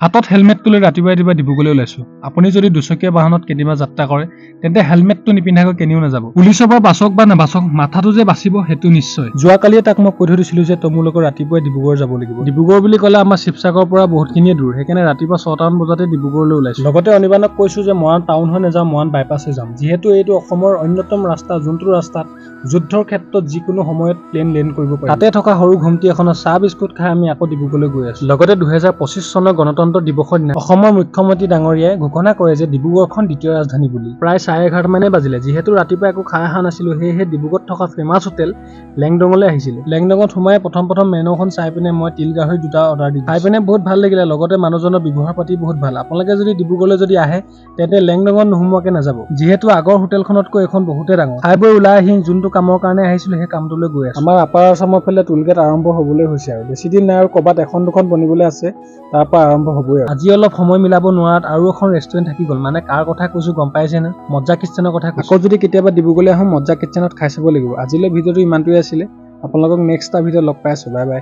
হাতত হেলমেটটো লৈ ৰাতিপুৱাই ডিব্ৰুগড়লৈ ওলাইছো। আপুনি যদি দুচকীয়া বাহনত কেতিয়াবা যাত্ৰা কৰে তেন্তে হেলমেটটো নিপিন্ধাকৈ কেনিও নাযাব। পুলিচৰ পৰা বাচক বা নাবাচক মাথাটো যে বাচিব সেইটো নিশ্চয়। যোৱাকালিয়ে তাক মই কৈ থৈ দিছিলো যে তই মোৰ লগত ৰাতিপুৱাই ডিব্ৰুগড় যাব লাগিব। ডিব্ৰুগড় বুলি ক'লে আমাৰ শিৱসাগৰৰ পৰা বহুতখিনিয়ে দূৰ, সেইকাৰণে ৰাতিপুৱা 6টামান বজাতে ডিব্ৰুগড়লৈ ওলাইছো। লগতে অনিবানক কৈছো যে মৰাণ টাউন হৈ নাযাওঁ, মৰাণ বাইপাছে যাম, যিহেতু এইটো অসমৰ অন্যতম ৰাস্তা, যোনটো ৰাস্তাত যুদ্ধৰ ক্ষেত্ৰত যিকোনো সময়ত প্লেন লেণ্ড কৰিব পাৰি। তাতে থকা সৰু ঘুমটি এখনত চাহ বিস্কুট খাই আমি আকৌ ডিব্ৰুগড়লৈ গৈ আছো। লগতে 2025 চনৰ গণতন্ত্ৰ দিৱসৰ দিনা অসমৰ মুখ্যমন্ত্ৰী ডাঙৰীয়াই ঘোষণা কৰে যে ডিব্ৰুগড়খন দ্বিতীয় ৰাজধানী বুলি। প্ৰায় 11:30 মানে বাজিলে। যিহেতু ৰাতিপুৱা একো খাই অহা নাছিলো, সেয়েহে ডিব্ৰুগড়ত থকা ফেমাছ হোটেল লেংডঙলৈ আহিছিলো। লেংডঙত সোমাই প্ৰথম মেনুখন চাই পিনে মই তিল গাহৰি দুটা অৰ্ডাৰ দিলো। খাই পিনে বহুত ভাল লাগিলে, লগতে মানুহজনৰ ব্যৱহাৰ পাতি বহুত ভাল। আপোনালোকে যদি ডিব্ৰুগড়লৈ যদি আহে তেন্তে লেংডঙত নোসোমোৱাকে নাযাব, যিহেতু আগৰ হোটেলখনতকৈ এখন বহুতে ডাঙৰ। খাই বৈ ওলাই আহি যোনটো কামৰ কাৰণে আহিছিলো সেই কামটোলৈ গৈ আছো। আমাৰ আপাৰ আছামৰ ফালে টুলগেট আৰম্ভ হ'বলৈ হৈছে আৰু বেছি দিন নাই, আৰু ক'ৰবাত এখন দুখন বনিবলৈ আছে, তাৰ পৰা আৰম্ভ হ'বই। আজি অলপ সময় মিলাব নোৱাৰাত আৰু এখন ৰেষ্টুৰেণ্ট থাকি গ'ল। মানে কাৰ কথা কৈছো গম পাইছে না? মজ্জা কিটচেনৰ কথা কৈছো। আকৌ যদি কেতিয়াবা ডিব্ৰুগড়লৈ আহোঁ মজ্জা কিটচেনত খাই চাব লাগিব। আজিলৈ ভিডিঅ'টো ইমানটোৱে আছিলে। আপোনালোকক নেক্সট এটা ভিডিঅ'ত লগ পাই আছো। Bye bye.